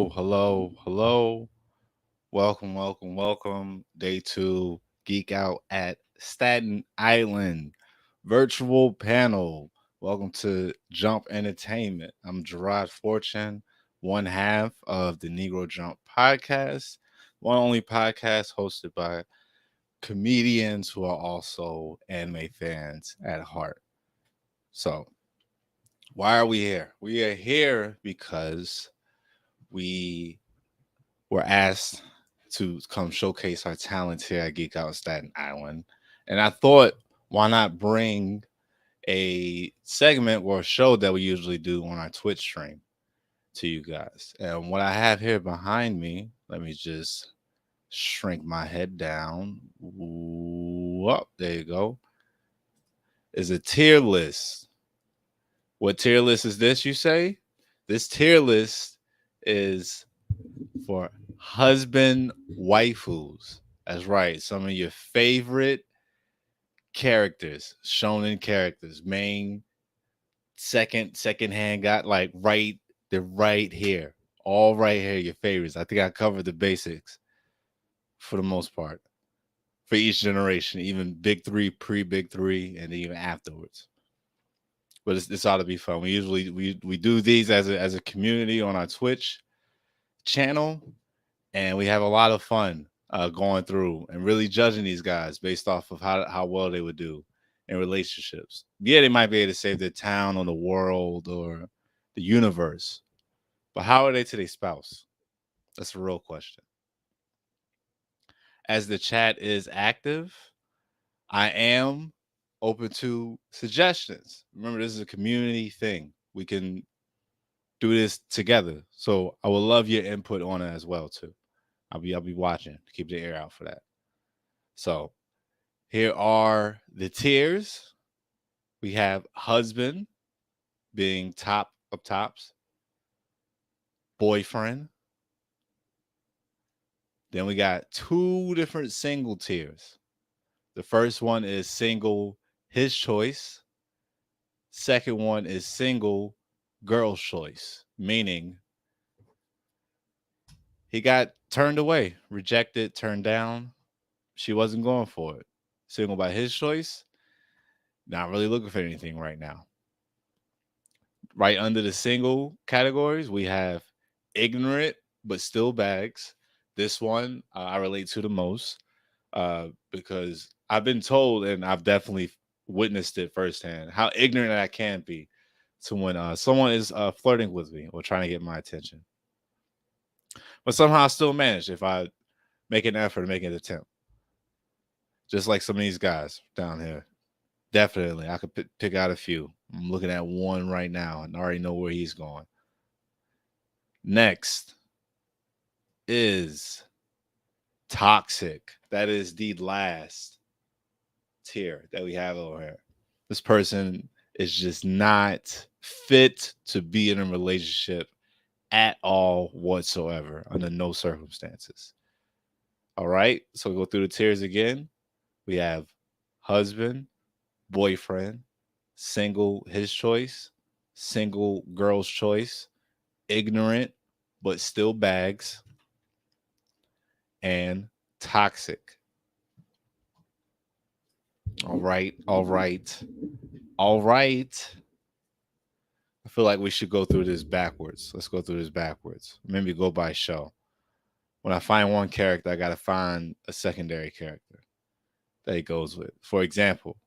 hello. Welcome. Day two, Geek Out at Staten Island virtual panel. Welcome to Jump Entertainment. I'm Jarrod Fortune, one half of the Negro Jump podcast, one only podcast hosted by comedians who are also anime fans at heart. So, why are we here? We are here because we were asked to come showcase our talents here at Geek Out Staten Island. And I thought, why not bring a segment or a show that we usually do on our Twitch stream to you guys? And what I have here behind me, let me just shrink my head down. Whoop, there you go. Is a tier list. What tier list is this, you say? This tier list is for husband waifus. That's right. Some of your favorite characters, shonen characters, main, second hand got like they're right here. All right here, your favorites. I think I covered the basics for the most part for each generation, even big three, pre big three, and even afterwards. But it's ought to be fun. We usually we do these as a community on our Twitch channel, and we have a lot of fun going through and really judging these guys based off of how well they would do in relationships. Yeah, they might be able to save their town or the world or the universe, but how are they to their spouse? That's a real question. As the chat is active, I am open to suggestions. Remember, this is a community thing. We can do this together. So I would love your input on it as well too. I'll be watching. Keep the ear out for that. So here are the tiers. We have husband being top of tops, boyfriend. Then we got two different single tiers. The first one is single, his choice. Second one is single, girl's choice, meaning he got turned away, rejected, turned down. She wasn't going for it. Single by his choice, not really looking for anything right now. Right under the single categories, we have ignorant but still bags. This one I relate to the most because I've been told and I've definitely witnessed it firsthand how ignorant I can be to when someone is flirting with me or trying to get my attention. But somehow I still manage if I make an effort to make an attempt. Just like some of these guys down here. Definitely. I could pick out a few. I'm looking at one right now and already know where he's going. Next is toxic. That is the last tier that we have over here. This person is just not fit to be in a relationship at all whatsoever under no circumstances. All right. So we go through the tiers again. We have husband, boyfriend, single, his choice, single, girl's choice, ignorant, but still bags, and toxic. All right. I feel like we should go through this backwards. Let's go through this backwards. Maybe go by show. When I find one character, I got to find a secondary character that he goes with. For example,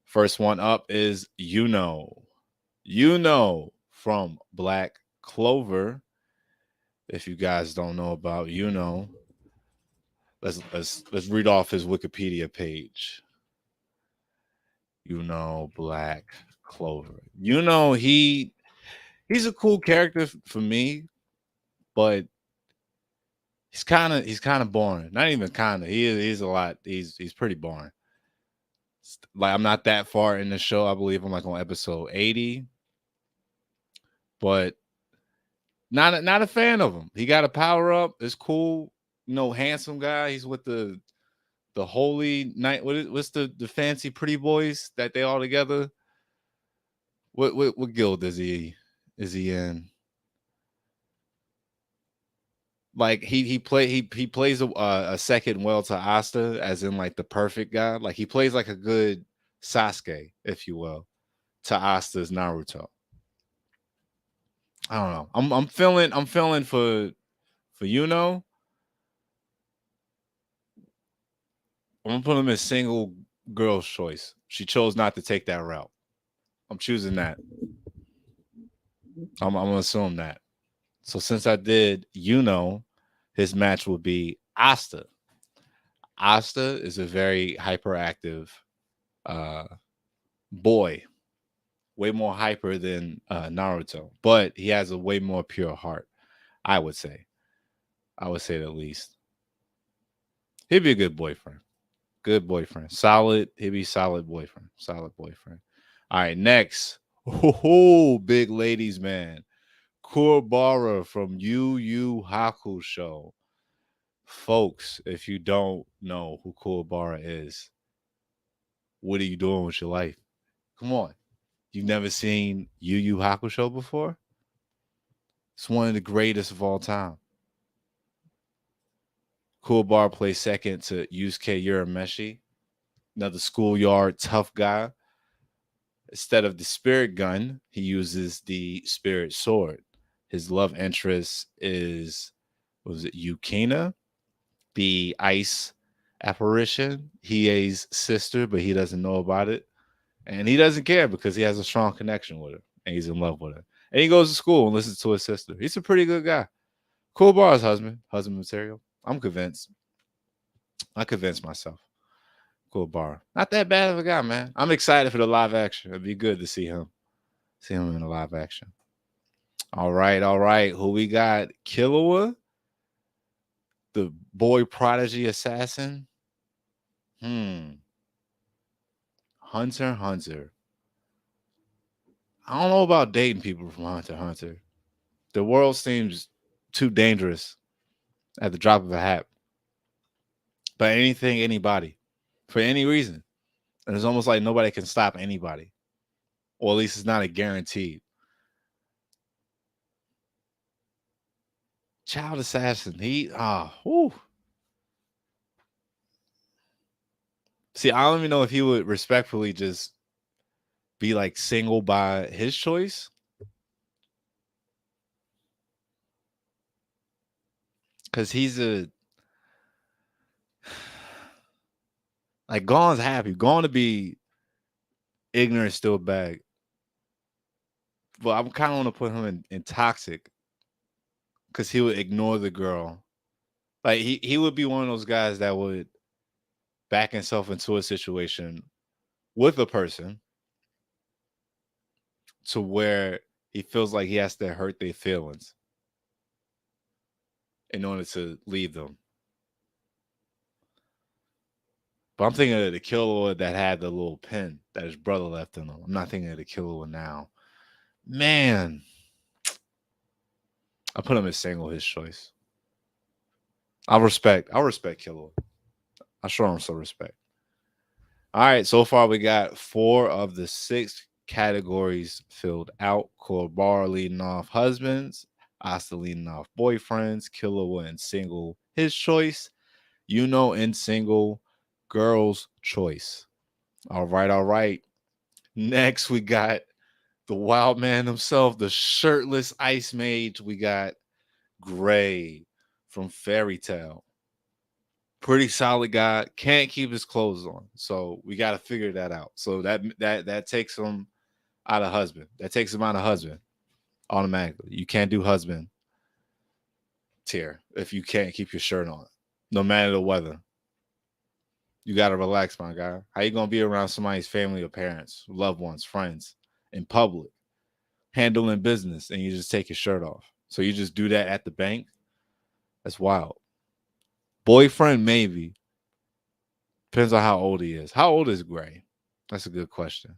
first one up is from Black Clover. If you guys don't know about let's read off his Wikipedia page. Black Clover. He's a cool character for me, but he's kind of boring. Not even kind of. He's a lot. He's pretty boring. Like I'm not that far in the show. I believe I'm like on episode 80, but not a fan of him. He got a power up. It's cool. Handsome guy. He's with the holy night. What's the fancy pretty boys that they all together? What guild is he in? Like he plays a second well to Asta, as in like the perfect guy. Like he plays like a good Sasuke, if you will, to Asta's Naruto. I don't know. I'm feeling for I'm gonna put him as single girl's choice. She chose not to take that route. I'm choosing that. I'm gonna assume that. So since I did, his match will be Asta. Asta is a very hyperactive uh, boy, way more hyper than Naruto, but he has a way more pure heart. I would say. I would say it at least. He'd be a good boyfriend. Good boyfriend. Solid. He'd be solid boyfriend. Solid boyfriend. All right, next. Oh, big ladies man. Kurbara from Yu Yu Hakusho. Folks, if you don't know who Kurbara is, what are you doing with your life? Come on. You've never seen Yu Yu Hakusho before? It's one of the greatest of all time. Kurbara plays second to Yusuke Urameshi, another schoolyard tough guy. Instead of the spirit gun, he uses the spirit sword. His love interest is, what was it, Yukina, the ice apparition, Hiei's sister, but he doesn't know about it. And he doesn't care because he has a strong connection with her and he's in love with her. And he goes to school and listens to his sister. He's a pretty good guy. Cool bar's husband material. I'm convinced. I convinced myself. Cool bar. Not that bad of a guy, man. I'm excited for the live action. It'd be good to see him. See him in the live action. All right, all right. Who we got? Killua, the boy prodigy assassin. Hunter Hunter. I don't know about dating people from Hunter Hunter. The world seems too dangerous at the drop of a hat. But anything, anybody, for any reason. And it's almost like nobody can stop anybody. Or at least it's not a guaranteed. Child assassin. See, I don't even know if he would respectfully just be like single by his choice. Cause he's a like Gon's happy. Gon to be ignorant still bag. But I'm kind of want to put him in toxic because he would ignore the girl. Like he would be one of those guys that would back himself into a situation with a person to where he feels like he has to hurt their feelings in order to leave them. But I'm thinking of the killer that had the little pin that his brother left in him. I'm not thinking of the killer now. Man, I put him as single his choice. I'll respect Killer. I show him some respect. All right, so far we got 4 of the 6 categories filled out. Korbar leading off husbands, Asta leading off boyfriends, Killer in single his choice, in single girl's choice. All right, all right. Next we got the wild man himself, the shirtless ice mage. We got Gray from Fairy Tale. Pretty solid guy. Can't keep his clothes on. So we got to figure that out. So that takes him out of husband. That takes him out of husband automatically. You can't do husband tier if you can't keep your shirt on, no matter the weather. You got to relax, my guy. How you going to be around somebody's family or parents, loved ones, friends in public, handling business, and you just take your shirt off? So you just do that at the bank? That's wild. Boyfriend, maybe. Depends on how old he is. How old is Gray? That's a good question.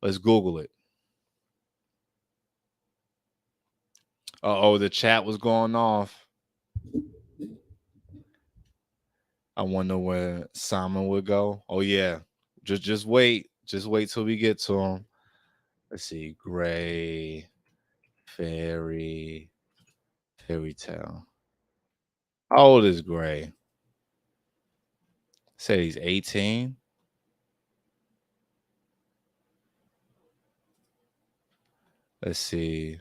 Let's Google it. Oh, the chat was going off. I wonder where Simon would go. Oh yeah, just wait. Just wait till we get to him. Let's see. Gray, fairy tale. How old is Gray? Say he's 18. Let's see.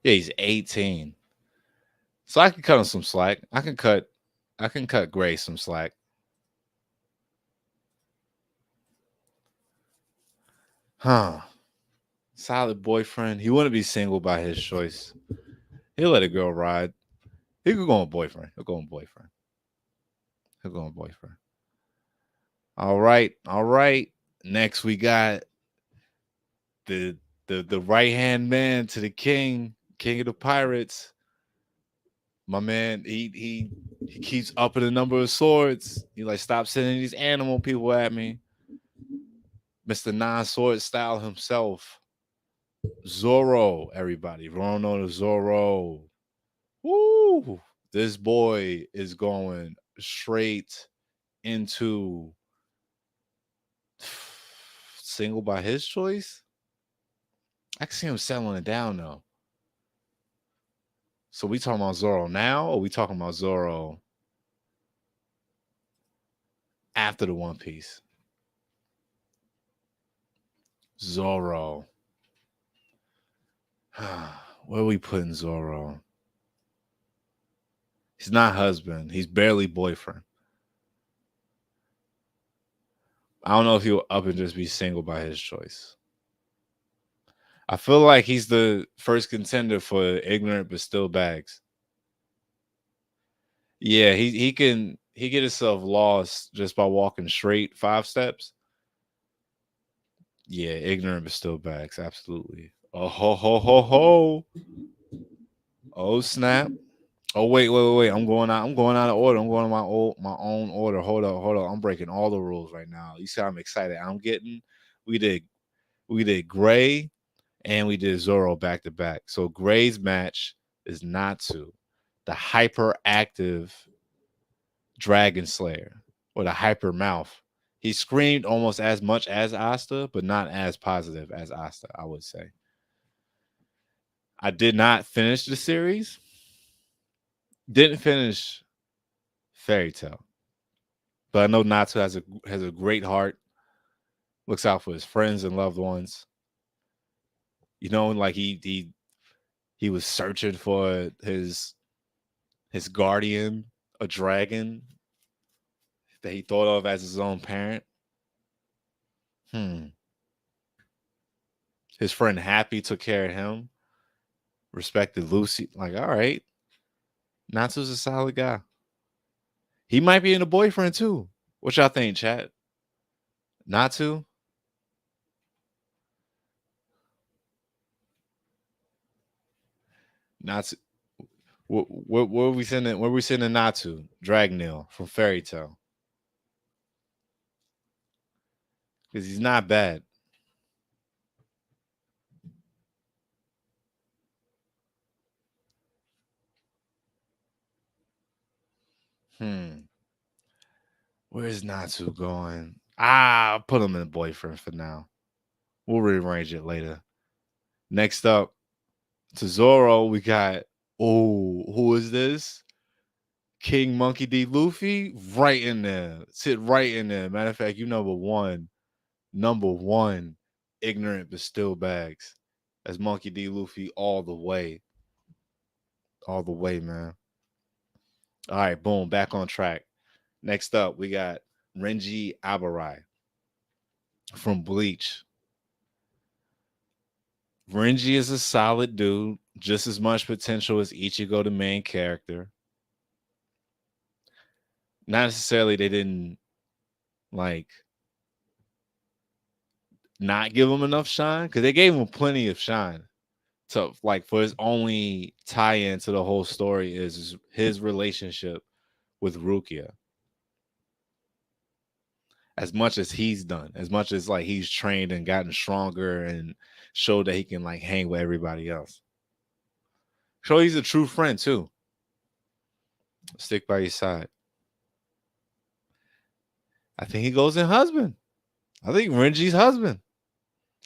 Yeah, he's 18. So I can cut him some slack. I can cut Gray some slack. Huh. Solid boyfriend. He wouldn't be single by his choice. He'll let a girl ride. He could go on boyfriend. He'll go on boyfriend. He'll go on boyfriend. All right. All right. Next we got the the right hand man to the king of the pirates. My man, he keeps upping the number of swords. He like stop sending these animal people at me. Mr. Non-Sword Style himself. Zoro, everybody. We're known as Zoro. Woo! This boy is going straight into single by his choice. I can see him settling it down though. So we talking about Zoro now, or we talking about Zoro after the One Piece? Zoro. Where are we putting Zoro? He's not husband. He's barely boyfriend. I don't know if he'll up and just be single by his choice. I feel like he's the first contender for ignorant but still bags. Yeah, he get himself lost just by walking straight 5 steps. Yeah, ignorant but still bags, absolutely. Oh ho ho ho ho. Oh snap. Oh wait. I'm going out of order. I'm going to my own order. Hold up. I'm breaking all the rules right now. You see how I'm excited. We did we did Gray and we did Zoro back to back. So Gray's match is Natsu, the hyperactive Dragon Slayer, or the hyper mouth. He screamed almost as much as Asta, but not as positive as Asta, I would say. I did not finish the series. Didn't finish Fairy Tale. But I know Natsu has a great heart, looks out for his friends and loved ones. You know, like he was searching for his guardian, a dragon that he thought of as his own parent. Hmm. His friend Happy took care of him, respected Lucy. Like, all right, Natsu's a solid guy. He might be in a boyfriend too. What y'all think, chat? Natsu? Natsu. Where are we sending? Where are we sending Natsu? Dragneel from Fairy Tale. Because he's not bad. Hmm. Where's Natsu going? I'll put him in a boyfriend for now. We'll rearrange it later. Next up to Zoro, we got who is this? King Monkey D. Luffy, right in there. Sit right in there. Matter of fact, you number one. Number one. Ignorant but still bags. That's Monkey D. Luffy all the way. All the way, man. All right, boom. Back on track. Next up, we got Renji Abarai from Bleach. Renji is a solid dude, just as much potential as Ichigo, the main character. Not necessarily they didn't like not give him enough shine, because they gave him plenty of shine. So like for his only tie-in to the whole story is his relationship with Rukia. As much as he's done, as much as like he's trained and gotten stronger and showed that he can like hang with everybody else. Show he's a true friend too. Stick by your side. I think he goes in husband. I think Renji's husband.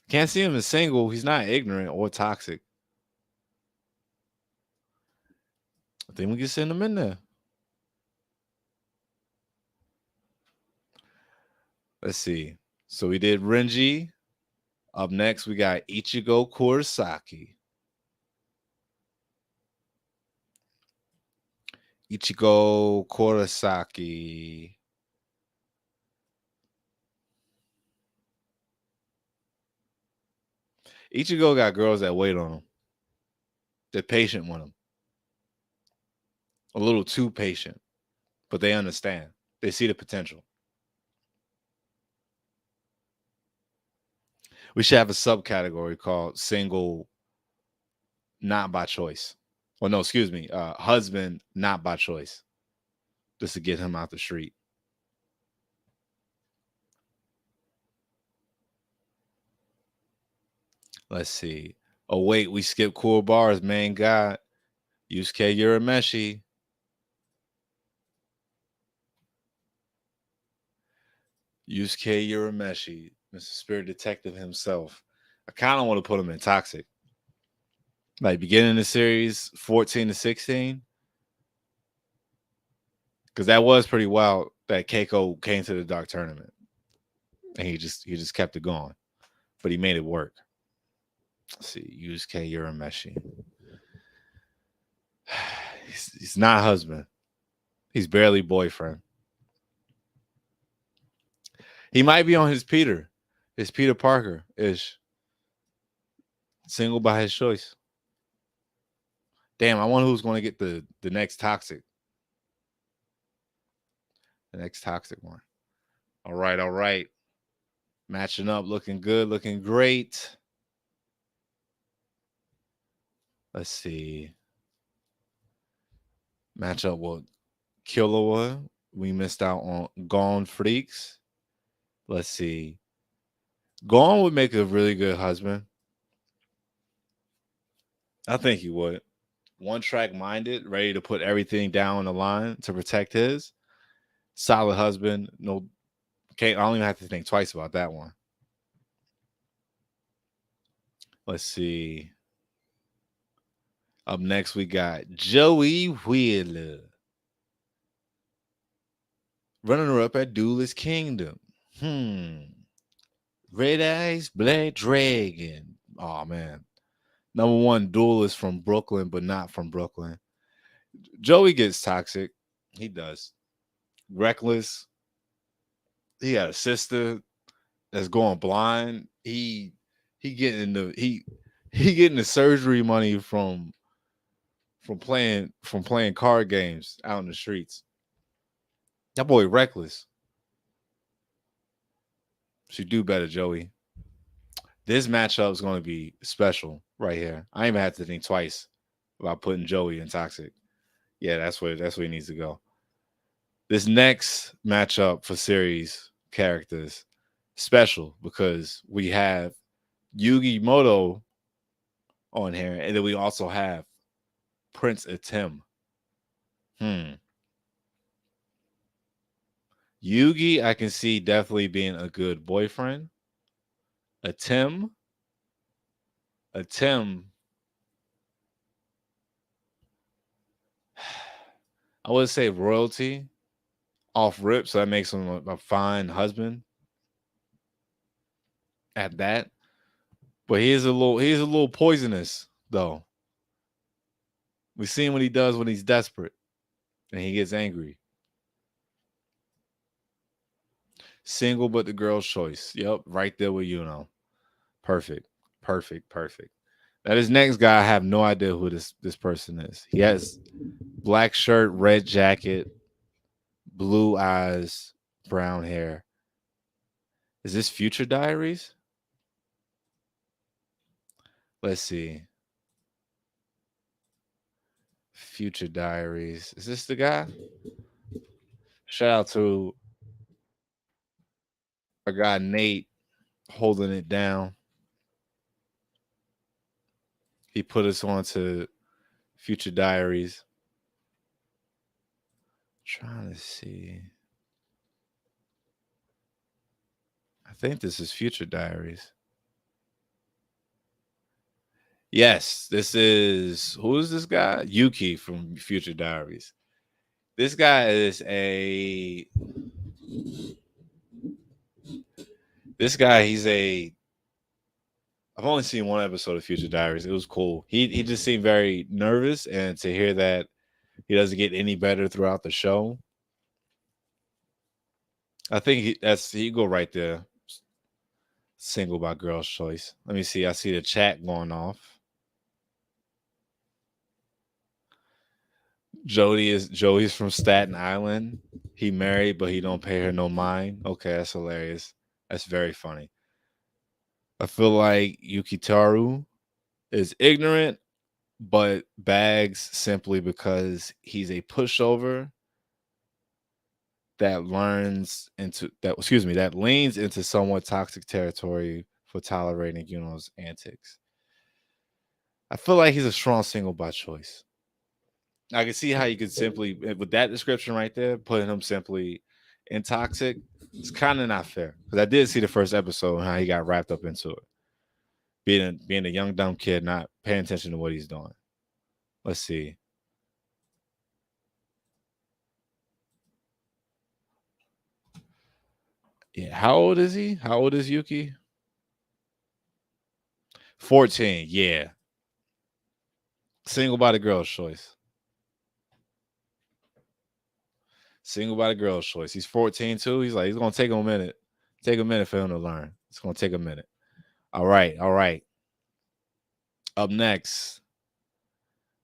Can't see him as single. He's not ignorant or toxic. I think we can send him in there. Let's see. So we did Renji. Up next, we got Ichigo Kurosaki. Ichigo Kurosaki. Ichigo got girls that wait on him. They're patient with him. A little too patient, but they understand. They see the potential. We should have a subcategory called single not by choice. Well, no, excuse me. Husband not by choice. Just to get him out the street. Let's see. Oh, wait, we skipped cool bars, main god. Yusuke Urameshi. Yusuke Urameshi, Mr. Spirit Detective himself. I kind of want to put him in Toxic. Like beginning the series 14 to 16. Because that was pretty wild that Keiko came to the dark tournament. And he just kept it going. But he made it work. Let's see, Yusuke Urameshi. He's not husband. He's barely boyfriend. He might be on his Peter Parker ish. Single by his choice. Damn, I wonder who's going to get the next toxic. The next toxic one. All right, all right. Matching up, looking good, looking great. Let's see. Match up with Killua. We missed out on Gone Freaks. Let's see. Gone would make a really good husband. I think he would. One track minded, ready to put everything down on the line to protect his. Solid husband. No, can't. I don't even have to think twice about that one. Let's see. Up next, we got Joey Wheeler. Runner up at Duelist Kingdom. Red Eyes Black Dragon. Oh, man. Number one duelist from Brooklyn, but not from Brooklyn. Joey gets toxic. He does. Reckless. He got a sister that's going blind. He getting he getting the surgery money from playing card games out in the streets. That boy reckless. Should do better, Joey. This matchup is going to be special right here. I even have to think twice about putting Joey in toxic. Yeah, that's where he needs to go. This next matchup for series characters special because we have Yugi Moto on here, and then we also have Prince Atem. Yugi, I can see definitely being a good boyfriend. Atem, Atem. I would say royalty off rip, so that makes him a fine husband at that. But he's a little poisonous though. We've seen what he does when he's desperate and he gets angry. Single but the girl's choice. Yep, right there with Perfect. Perfect. Perfect. Now this next guy, I have no idea who this person is. He has black shirt, red jacket, blue eyes, brown hair. Is this Future Diaries? Let's see. Future Diaries. Is this the guy? Shout out to our guy Nate holding it down. He put us on to Future Diaries. Trying to see. I think this is Future Diaries. Yes, this is who is this guy? Yuki from Future Diaries. This guy is a this guy. He's a. I've only seen one episode of Future Diaries. It was cool. He just seemed very nervous, and to hear that he doesn't get any better throughout the show, I think he go right there. Single by Girl's Choice. Let me see. I see the chat going off. Joey's from Staten Island. He married, but he don't pay her no mind. Okay, that's hilarious. That's very funny. I feel like Yukitaru is ignorant, but bags simply because he's a pushover that leans into somewhat toxic territory for tolerating Yuno's antics. I feel like he's a strong single by choice. I can see how you could simply, with that description right there, putting him simply in toxic. It's kind of not fair because I did see the first episode and how he got wrapped up into it, being a young dumb kid, not paying attention to what he's doing. Let's see. Yeah, how old is he? How old is Yuki? 14. Yeah, single by the girl's choice. Single by the girl's choice. He's 14 too. He's like, he's gonna take him a minute. Take a minute for him to learn. It's gonna take a minute. All right, all right. Up next,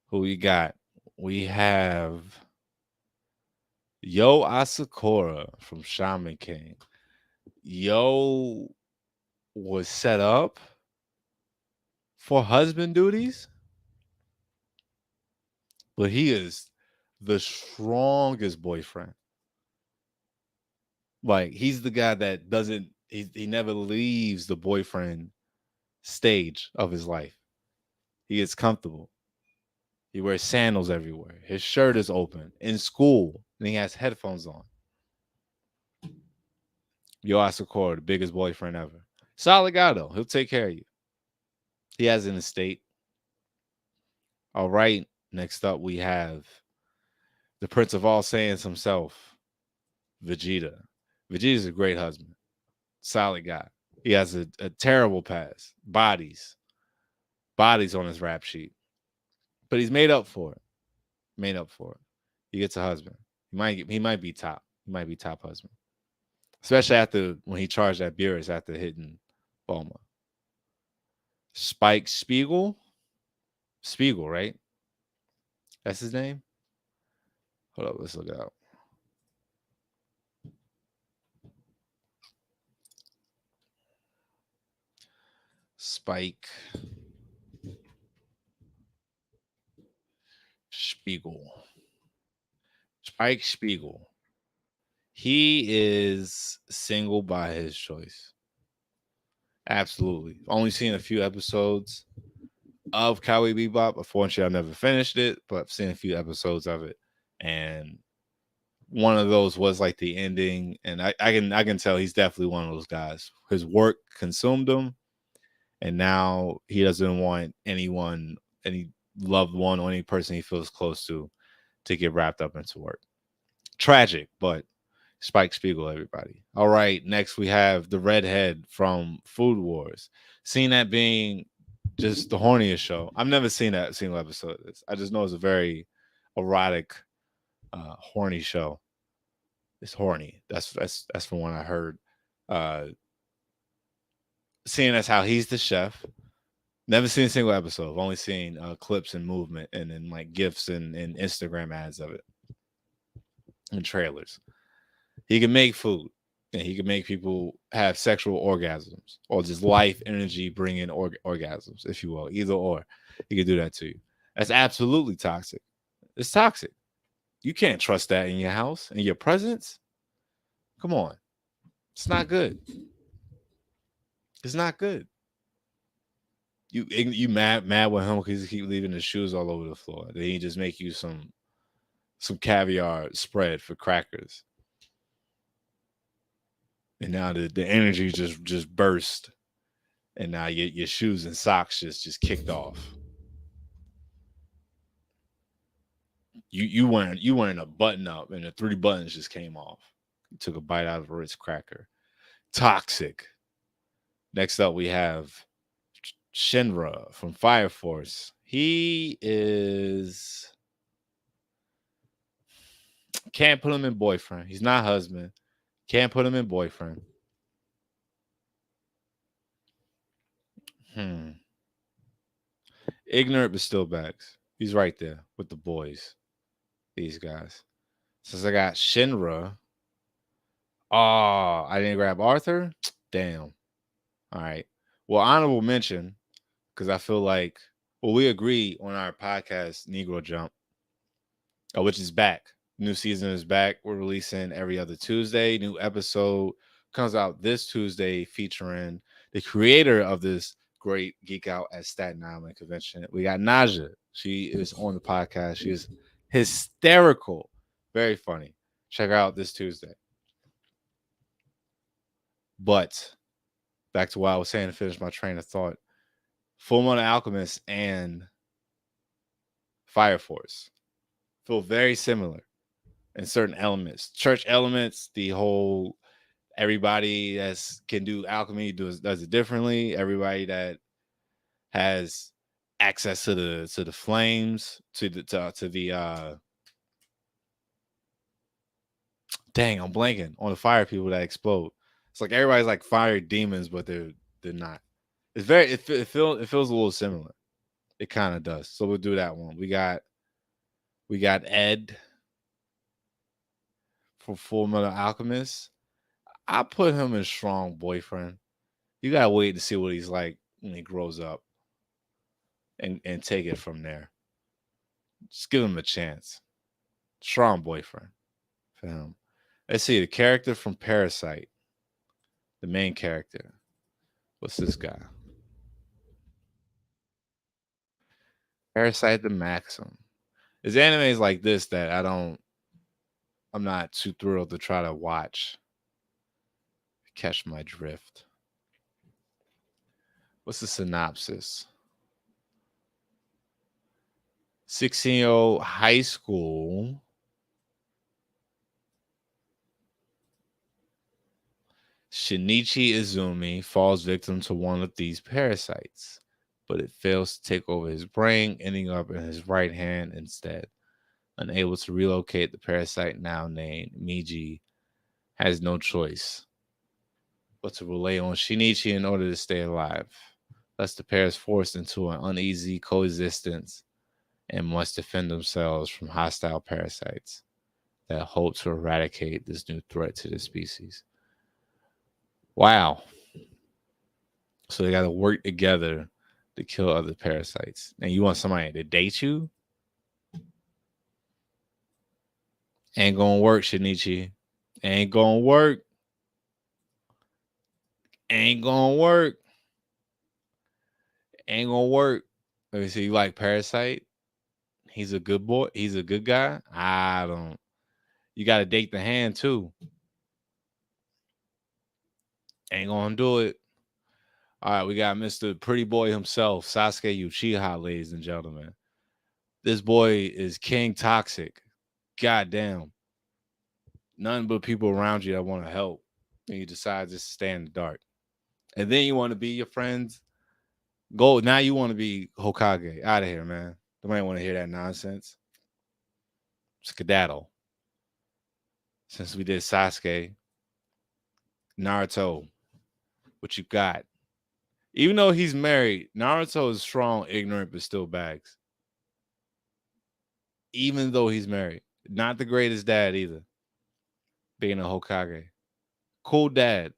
who we got? We have Yo Asakura from Shaman King. Yo was set up for husband duties, but he is the strongest boyfriend. Like he's the guy that doesn't he never leaves the boyfriend stage of his life. He gets comfortable. He wears sandals everywhere. His shirt is open in school, and he has headphones on. Yo Asakura, the biggest boyfriend ever. Solid guy though. He'll take care of you. He has an estate. All right. Next up, we have the Prince of All Saiyans himself, Vegeta. Vegeta's a great husband. Solid guy. He has a terrible past. Bodies on his rap sheet. But he's made up for it. Made up for it. He gets a husband. He might be top. He might be top husband. Especially after when he charged that Beerus after hitting Bulma. Spike Spiegel. Spiegel, right? That's his name? Hold up, let's look it up. Spike Spiegel. Spike Spiegel. He is single by his choice. Absolutely. Only seen a few episodes of Cowboy Bebop. Unfortunately, I've never finished it, but I've seen a few episodes of it. And one of those was like the ending. And I can tell he's definitely one of those guys. His work consumed him. And now he doesn't want anyone, any loved one or any person he feels close to get wrapped up into work. Tragic, but Spike Spiegel, everybody. All right, next we have the redhead from Food Wars. Seen that being just the horniest show. I've never seen that single episode of this. I just know it's a very erotic, horny show. It's horny. That's from what I heard. Seeing as how he's the chef. Never seen a single episode. I've only seen clips and movement and then like gifs and Instagram ads of it and trailers. He can make food and he can make people have sexual orgasms or just life energy bringing orgasms, if you will. Either or. He can do that to you. That's absolutely toxic. It's toxic. You can't trust that in your house, in your presence. Come on. It's not good. It's not good. You mad with him because he keep leaving his shoes all over the floor. Then he just make you some caviar spread for crackers. And now the energy just burst. and now your shoes and socks just kicked off. You wearing a button up, and the three buttons just came off. You took a bite out of a Ritz cracker. Toxic. Next up, we have Shinra from Fire Force. He is can't put him in boyfriend. He's not husband. Can't put him in boyfriend. Hmm. Ignorant but still bags. He's right there with the boys. These guys. Since I got Shinra. Oh, I didn't grab Arthur. Damn. All right. Well, honorable mention because I feel like we agree on our podcast Negro Jump, which is back. New season is back. We're releasing every other Tuesday. New episode comes out this Tuesday featuring the creator of this great Geek Out at Staten Island convention. We got Naja. She is on the podcast. She is hysterical. Very funny. Check her out this Tuesday. But back to what I was saying to finish my train of thought. Fullmetal Alchemist and Fire Force feel very similar in certain elements. Church elements, the whole everybody that can do alchemy does it differently. Everybody that has access to the flames, to the dang, I'm blanking on the fire people that explode. It's like everybody's like fire demons, but they're not. It's very it feels a little similar. It kind of does. So we'll do that one. We got Ed for Full Metal Alchemist. I put him in strong boyfriend. You gotta wait to see what he's like when he grows up, and take it from there. Just give him a chance. Strong boyfriend for him. Let's see the character from Parasite, the main character. What's this guy? Parasite the Maxim. There's animes like this that I'm not too thrilled to try to watch. Catch my drift. What's the synopsis? 16-year-old high school Shinichi Izumi falls victim to one of these parasites, but it fails to take over his brain, ending up in his right hand instead. Unable to relocate, the parasite, now named Miji, has no choice but to rely on Shinichi in order to stay alive. Thus, the pair is forced into an uneasy coexistence and must defend themselves from hostile parasites that hope to eradicate this new threat to the species. Wow. So they got to work together to kill other parasites. And you want somebody to date you? Ain't gonna work, Shinichi. Ain't gonna work. Ain't gonna work. Ain't gonna work. Let me see. You like Parasite? He's a good boy. He's a good guy. I don't. You got to date the hand too. Ain't gonna do it. All right, we got Mr. Pretty Boy himself, Sasuke Uchiha, ladies and gentlemen. This boy is King Toxic. Goddamn. Nothing but people around you that want to help. And you decide just to stay in the dark. And then you want to be your friends. Go. Now you want to be Hokage. Out of here, man. Nobody want to hear that nonsense. Skedaddle. Since we did Sasuke, Naruto, what you got? Even though he's married, Naruto is strong, ignorant, but still bags. Even though he's married. Not the greatest dad either. Being a Hokage. Cool dad.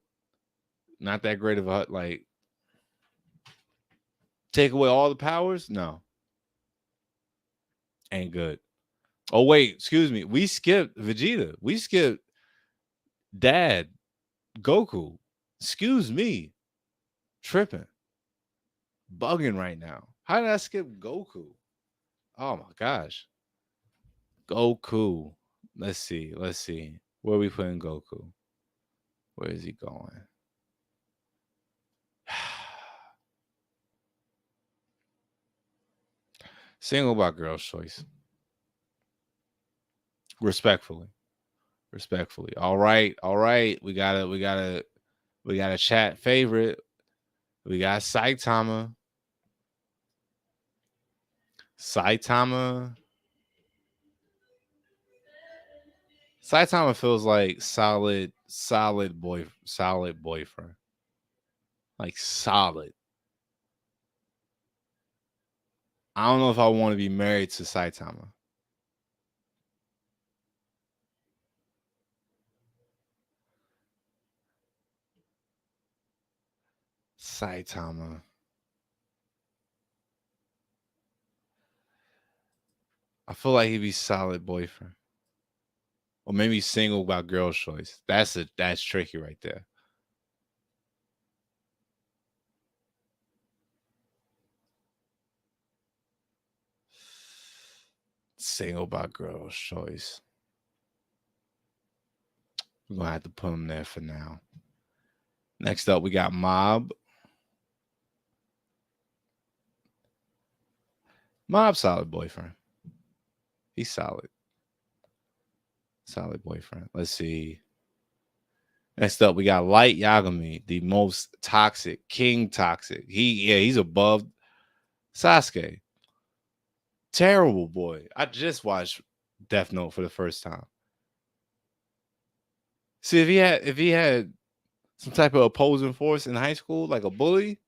Not that great of a, like, take away all the powers? No. Ain't good. Oh, wait, excuse me. We skipped Vegeta. We skipped Dad Goku. Excuse me. Tripping. Bugging right now. How did I skip Goku? Oh my gosh. Goku. Let's see. Let's see. Where are we putting Goku? Where is he going? Single by girl's choice. Respectfully. Respectfully. All right. All right. We got a chat favorite. We got Saitama. Saitama. Saitama feels like solid boyfriend. Like solid. I don't know if I want to be married to Saitama. Saitama. I feel like he'd be solid boyfriend. Or maybe single by girl's choice. That's tricky right there. Single by girl's choice. We're gonna have to put him there for now. Next up, we got Mob. Mob, solid boyfriend. He's solid. Solid boyfriend. Let's see. Next up, we got Light Yagami, the most toxic, King Toxic. He's above Sasuke. Terrible boy. I just watched Death Note for the first time. See, if he had some type of opposing force in high school, like a bully,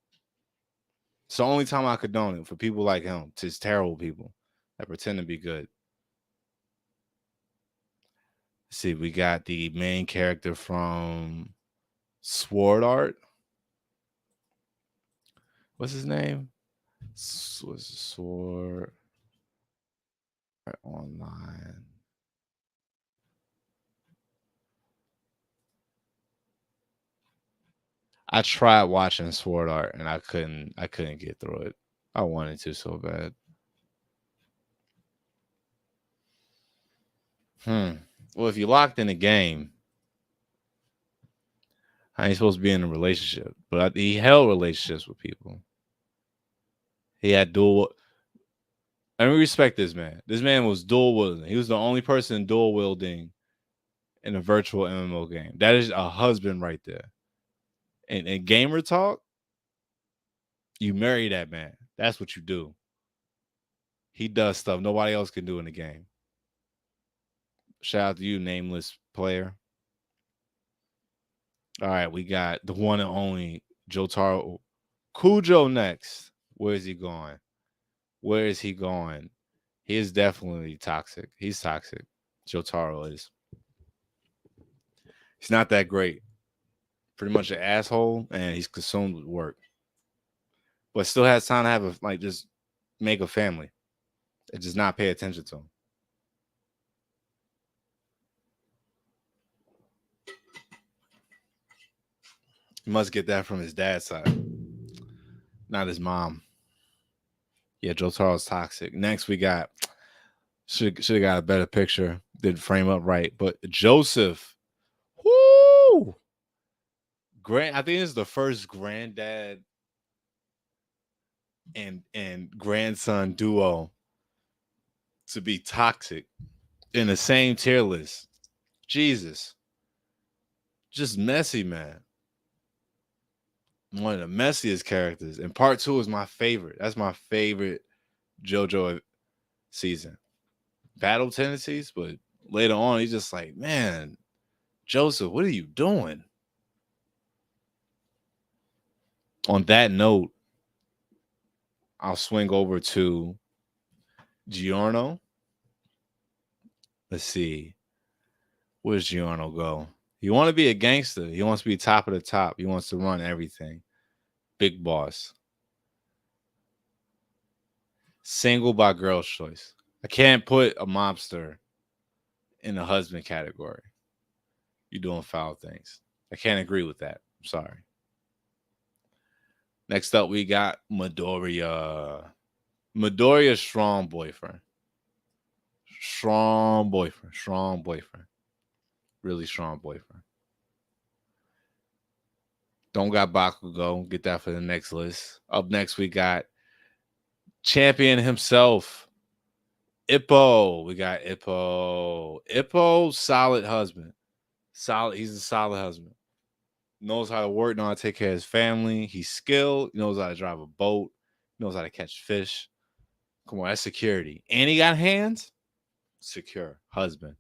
it's the only time I condone it for people like him. Just terrible people that pretend to be good. Let's see, we got the main character from Sword Art. What's his name? Sword Art Online. I tried watching Sword Art and I couldn't get through it. I wanted to so bad. Well, if you locked in a game, how you supposed to be in a relationship? But he held relationships with people. He had dual. And we respect this man. This man was dual wielding. He was the only person dual wielding in a virtual MMO game. That is a husband right there. And in gamer talk, you marry that man. That's what you do. He does stuff nobody else can do in the game. Shout out to you, nameless player. All right, we got the one and only Jotaro Kujo next. Where is he going? Where is he going? He is definitely toxic. He's toxic. Jotaro is. He's not that great. Pretty much an asshole, and he's consumed with work. But still has time to have just make a family. And just not pay attention to him. He must get that from his dad's side, not his mom. Yeah, Jotaro's toxic. Next, we got should have got a better picture. Didn't frame up right, but Joseph. Whoo! I think this is the first granddad and grandson duo to be toxic in the same tier list. Jesus. Just messy, man. One of the messiest characters. And part 2 is my favorite. That's my favorite JoJo season. Battle tendencies, but later on, he's just like, man, Joseph, what are you doing? On that note, I'll swing over to Giorno. Let's see. Where's Giorno go? He want to be a gangster. He wants to be top of the top. He wants to run everything. Big boss. Single by girl's choice. I can't put a mobster in the husband category. You're doing foul things. I can't agree with that. I'm sorry. Next up, we got Midoriya. Midoriya's strong boyfriend. Strong boyfriend. Strong boyfriend. Really strong boyfriend. Don't got Bakugo. Get that for the next list. Up next, we got champion himself, Ippo. We got Ippo. Ippo, solid husband. Solid. He's a solid husband. Knows how to work, knows how to take care of his family. He's skilled. He knows how to drive a boat. He knows how to catch fish. Come on, that's security. And he got hands. Secure husband.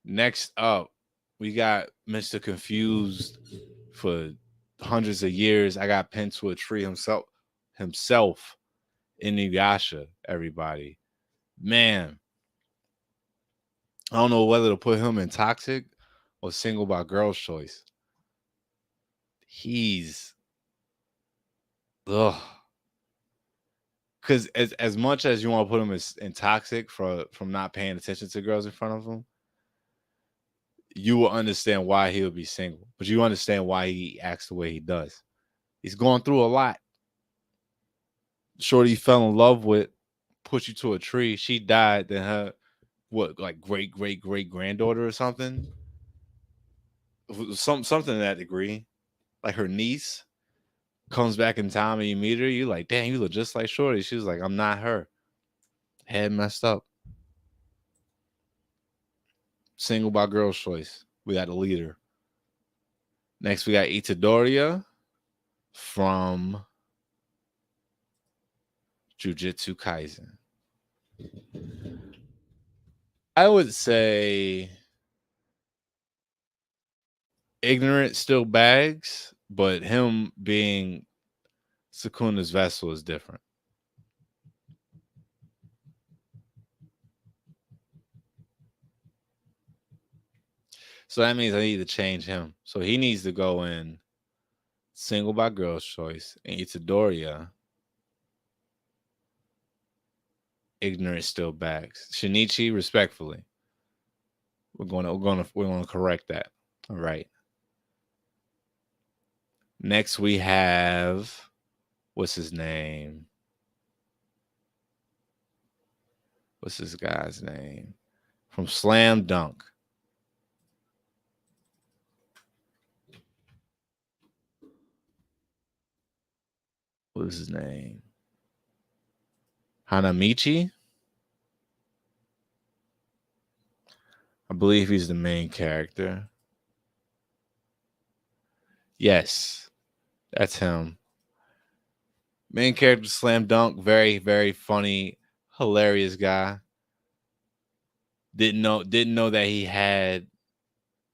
Next up, we got Mr. Confused for hundreds of years. I got pinned to a tree himself, Inuyasha, everybody. Man, I don't know whether to put him in toxic or single by girl's choice. He's ugh. Because as much as you want to put him in toxic from not paying attention to girls in front of him, you will understand why he would be single. But you understand why he acts the way he does. He's going through a lot. Shorty fell in love with, put you to a tree. She died. Then her like great granddaughter or something, something to that degree, like her niece comes back in time and you meet her. You like, damn, you look just like Shorty. She was like, I'm not her. Head messed up. Single by girl's choice. We got the leader. Next, we got Itadoria from Jujutsu Kaisen. I would say ignorant still bags, but him being Sukuna's vessel is different. So that means I need to change him. So he needs to go in single by girl's choice, and Itadoria ignorant still bags. Shinichi, respectfully, we're gonna correct that. All right. Next we have, what's his name? What's this guy's name? From Slam Dunk. What is his name? Hanamichi? I believe he's the main character. Yes, that's him. Main character, Slam Dunk, very, very funny, hilarious guy. Didn't know that he had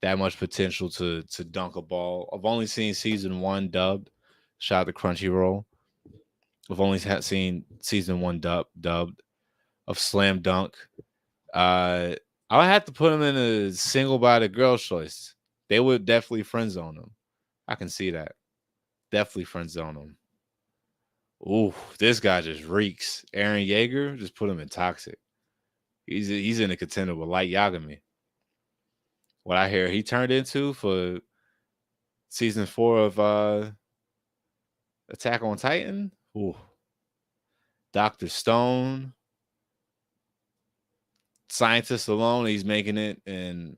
that much potential to dunk a ball. I've only seen season 1 dubbed. Shout out to Crunchyroll. I've only seen season 1 dubbed of Slam Dunk. I would have to put him in a single by the girl's choice. They would definitely friend zone him. I can see that. Definitely friend zone him. Ooh, this guy just reeks. Aaron Yeager, just put him in toxic. He's in a contender with Light Yagami. What I hear he turned into for season 4 of Attack on Titan. Ooh. Dr. Stone. Scientist alone, he's making it in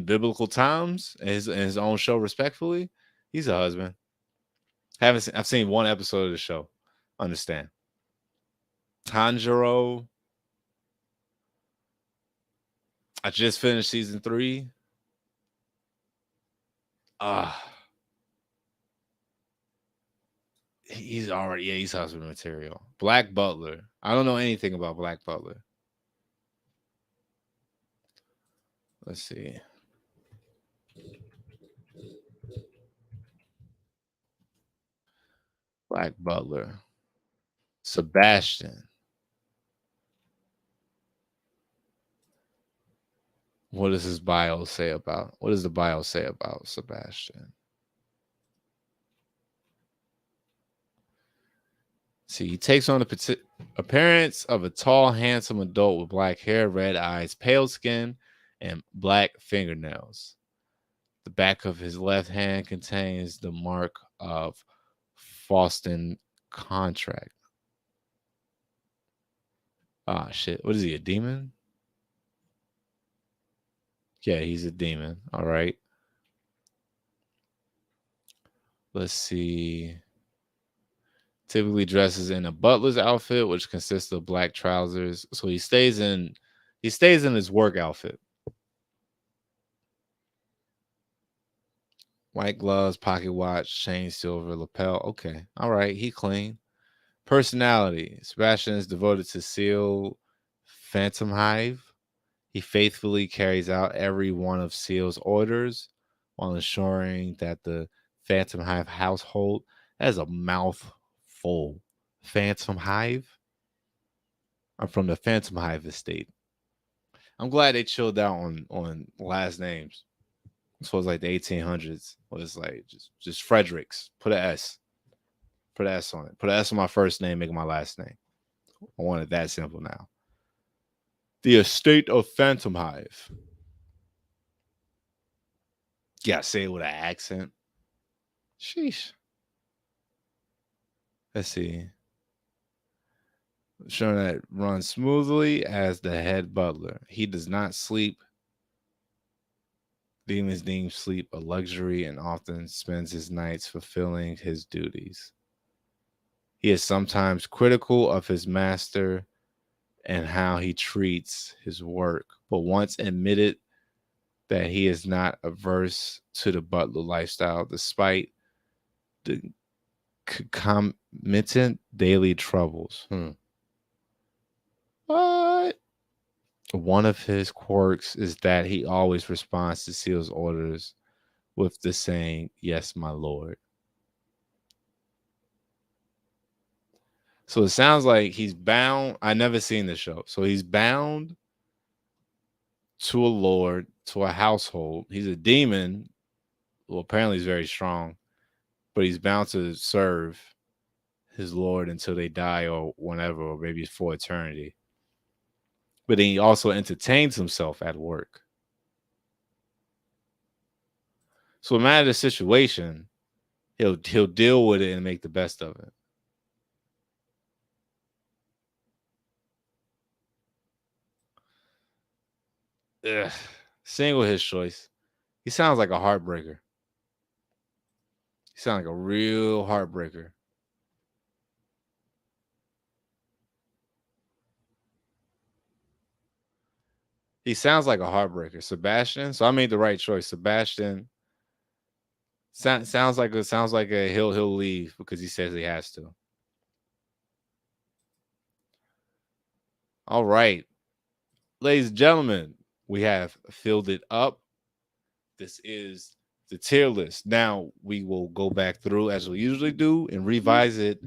biblical times, in his own show, respectfully. He's a husband. I've seen one episode of the show. Understand. Tanjiro. I just finished season 3. He's already, yeah, he's husband material. Black Butler. I don't know anything about Black Butler. Let's see. Black Butler. Sebastian. What does his bio say about? What does the bio say about Sebastian? See, he takes on the appearance of a tall, handsome adult with black hair, red eyes, pale skin, and black fingernails. The back of his left hand contains the mark of Faustin contract. Ah, shit. What is he, a demon? Yeah, he's a demon. All right. Let's see. Typically dresses in a butler's outfit, which consists of black trousers. So he stays in his work outfit. White gloves, pocket watch, chain silver, lapel. Okay. All right. He clean. Personality. Sebastian is devoted to Seal Phantom Hive. He faithfully carries out every one of Seal's orders while ensuring that the Phantom Hive household has a mouthful. Phantom Hive? I'm from the Phantom Hive estate. I'm glad they chilled out on last names. This was like the 1800s. It was like just Fredericks. Put an S. Put an S on it. Put an S on my first name, make it my last name. I want it that simple now. The estate of Phantom Hive. Yeah, say it with an accent. Sheesh. Let's see. Showing that runs smoothly as the head butler. He does not sleep. Demons deem sleep a luxury and often spends his nights fulfilling his duties. He is sometimes critical of his master and how he treats his work, but once admitted that he is not averse to the butler lifestyle despite the concomitant daily troubles. What? One of his quirks is that he always responds to Seal's orders with the saying, "Yes, my lord." So it sounds like he's bound. I never seen this show. So he's bound to a lord, to a household. He's a demon. Well, apparently he's very strong, but he's bound to serve his lord until they die or whenever, or maybe for eternity. But then he also entertains himself at work. So no matter the situation, he'll deal with it and make the best of it. Ugh. Single his choice. He sounds like a heartbreaker. He sounds like a real heartbreaker. He sounds like a heartbreaker. Sebastian. So I made the right choice. Sebastian sounds like he'll leave because he says he has to. All right. Ladies and gentlemen, we have filled it up. This is the tier list. Now we will go back through as we usually do and revise it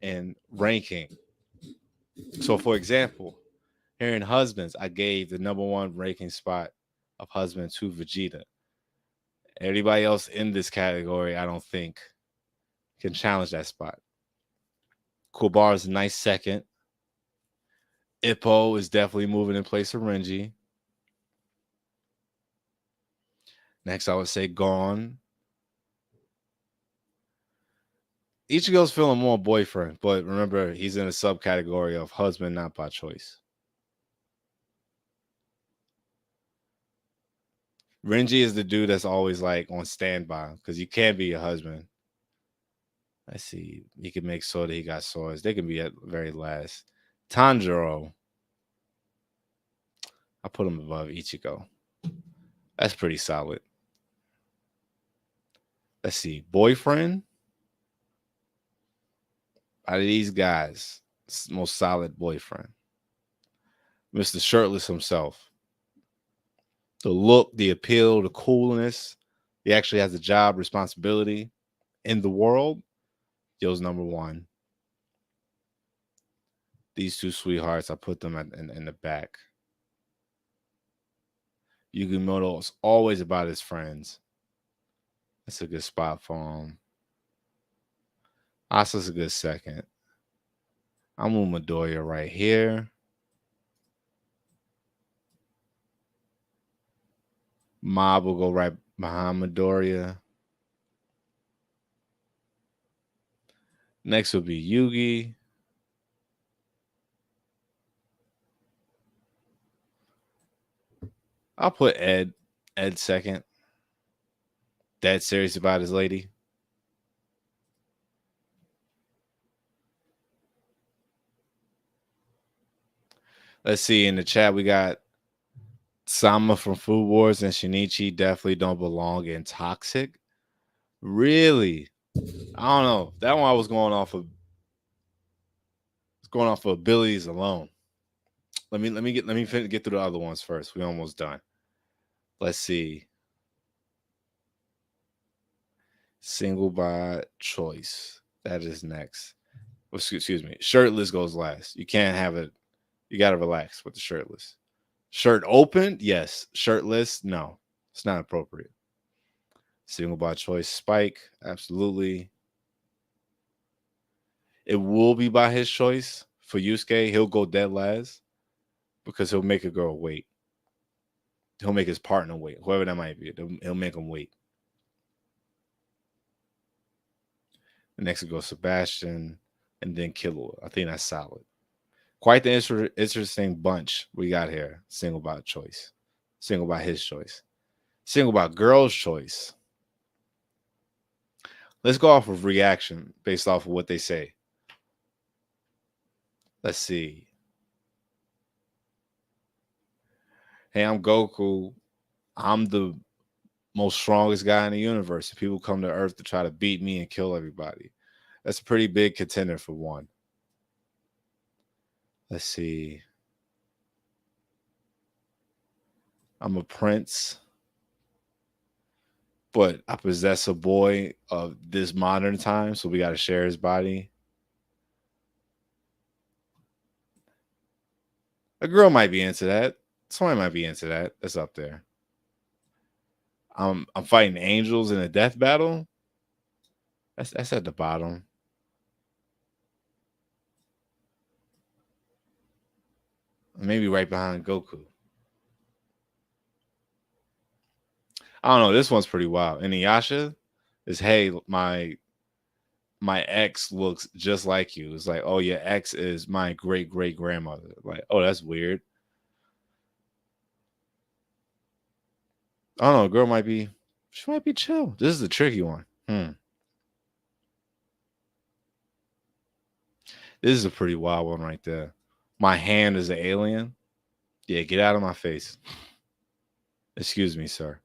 and ranking. So, for example, here in husbands, I gave the number one ranking spot of husband to Vegeta. Everybody else in this category, I don't think, can challenge that spot. Kubar is a nice second. Ippo is definitely moving in place of Renji. Next, I would say Gon. Ichigo's feeling more boyfriend, but remember, he's in a subcategory of husband, not by choice. Renji is the dude that's always like on standby because you can't be a husband. Let's see. He can make sure that he got swords. They can be at very last. Tanjiro. I put him above Ichigo. That's pretty solid. Let's see. Boyfriend. Out of these guys, most solid boyfriend. Mr. Shirtless himself. The look, the appeal, the coolness. He actually has a job responsibility in the world. Yo's number one. These two sweethearts, I put them in the back. Yugimoto is always about his friends. That's a good spot for him. Asa's a good second. I'm with Midoriya right here. Mob will go right behind Midoriya. Next will be Yugi. I'll put Ed second. Dead serious about his lady. Let's see. In the chat, we got Sama from Food Wars and Shinichi definitely don't belong in Toxic. Really? I don't know. That one I was going off of abilities alone. Let me get through the other ones first. We almost done. Let's see. Single by choice. That is next. Excuse me. Shirtless goes last. You can't have it. You got to relax with the shirtless. Shirt open? Yes. Shirtless? No. It's not appropriate. Single by choice. Spike? Absolutely. It will be by his choice. For Yusuke, he'll go dead last because he'll make a girl wait. He'll make his partner wait. Whoever that might be. He'll make him wait. The next will go Sebastian and then Killua. I think that's solid. Quite the interesting bunch we got here. Single by choice. Single by his choice. Single by girl's choice. Let's go off of reaction based off of what they say. Let's see. Hey, I'm Goku. I'm the most strongest guy in the universe. People come to Earth to try to beat me and kill everybody. That's a pretty big contender for one. Let's see. I'm a prince, but I possess a boy of this modern time, so we got to share his body. A girl might be into that. Somebody might be into that. That's up there. I'm fighting angels in a death battle. That's at the bottom. Maybe right behind Goku. I don't know. This one's pretty wild. Inuyasha is, hey, my ex looks just like you. It's like, oh, your ex is my great great grandmother. Like, oh, that's weird. I don't know. Girl she might be chill. This is a tricky one. This is a pretty wild one right there. My hand is an alien. Yeah, get out of my face. Excuse me, sir.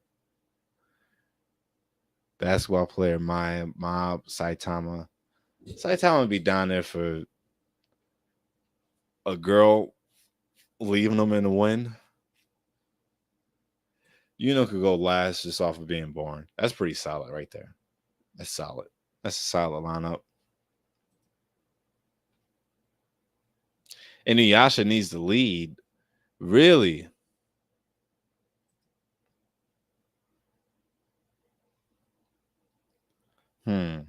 Basketball player, my mob, Saitama. Saitama would be down there for a girl leaving them in the wind. Could go last just off of being born. That's pretty solid right there. That's solid. That's a solid lineup. And Inuyasha needs the lead. Really? We'll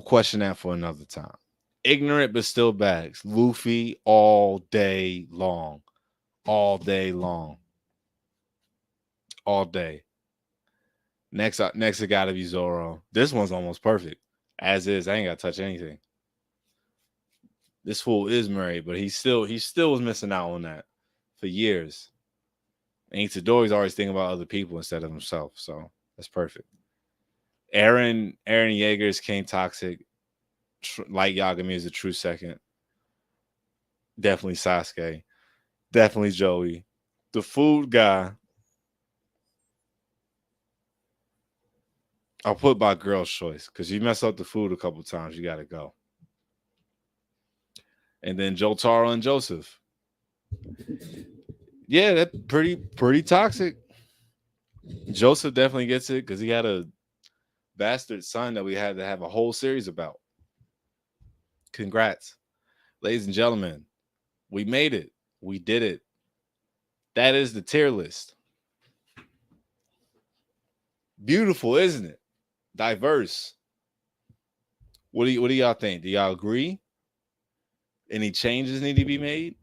question that for another time. Ignorant but still bags. Luffy all day long. All day long. All day. Next it gotta be Zoro. This one's almost perfect. As is. I ain't gotta touch anything. This fool is married, but he still was missing out on that for years. And Itadori's always thinking about other people instead of himself. So that's perfect. Eren Yeager is King Toxic. Light Yagami is a true second. Definitely Sasuke. Definitely Joey. The food guy, I'll put by girl's choice because you mess up the food a couple times, you got to go. And then Jotaro and Joseph. Yeah, that's pretty toxic. Joseph definitely gets it because he had a bastard son that we had to have a whole series about. Congrats. Ladies and gentlemen, we made it. We did it. That is the tier list. Beautiful, isn't it? Diverse. What do y'all think? Do y'all agree? Any changes need to be made?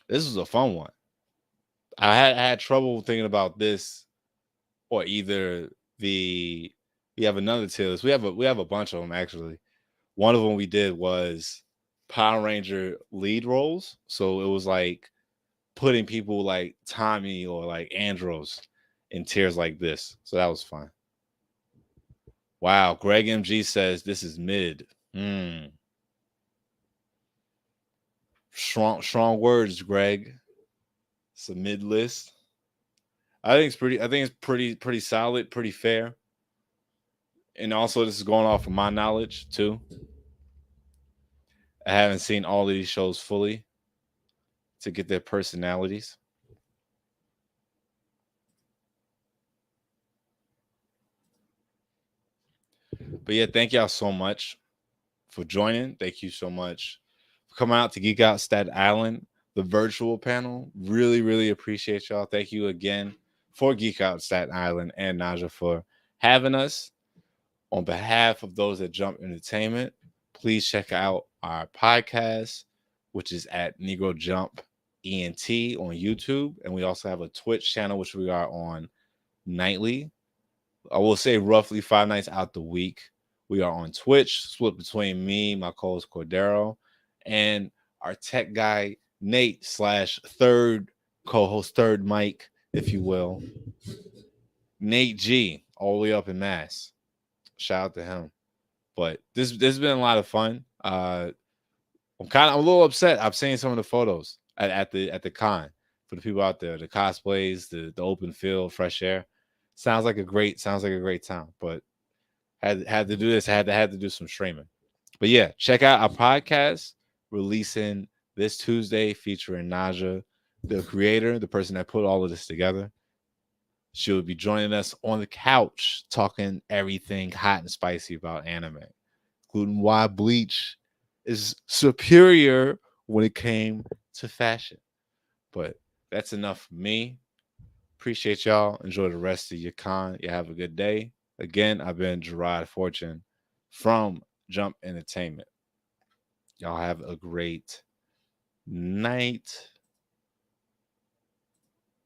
This was a fun one. I had trouble thinking about this, or either we have another tier list. We have a bunch of them actually. One of them we did was Power Ranger lead roles, so it was like putting people like Tommy or like Andros in tiers like this. So that was fun. Wow, Greg MG says this is mid. Hmm. Strong words, Greg. It's a mid list. I think it's pretty solid, pretty fair. And also, this is going off of my knowledge too. I haven't seen all of these shows fully to get their personalities. But yeah, thank y'all so much for joining. Thank you so much for coming out to Geek Out Staten Island, the virtual panel. Really, really appreciate y'all. Thank you again for Geek Out Staten Island and Naja for having us. On behalf of those at Jump Entertainment, please check out our podcast, which is at Negro Jump ENT on YouTube. And we also have a Twitch channel, which we are on nightly. I will say roughly 5 nights out the week. We are on Twitch, split between me, my co-host Cordero, and our tech guy Nate slash third co-host, third Mike, if you will, Nate G, all the way up in Mass. Shout out to him. But this has been a lot of fun. I'm a little upset. I've seen some of the photos at the con for the people out there, the cosplays, the open field, fresh air. Sounds like a great time. But had to do this. Had to do some streaming. But yeah, check out our podcast releasing this Tuesday featuring Naja, the creator, the person that put all of this together. She will be joining us on the couch talking everything hot and spicy about anime, including why Bleach is superior when it came to fashion. But that's enough for me. Appreciate y'all. Enjoy the rest of your con. You have a good day. Again, I've been Jarrod Fortune from Jump Entertainment. Y'all have a great night.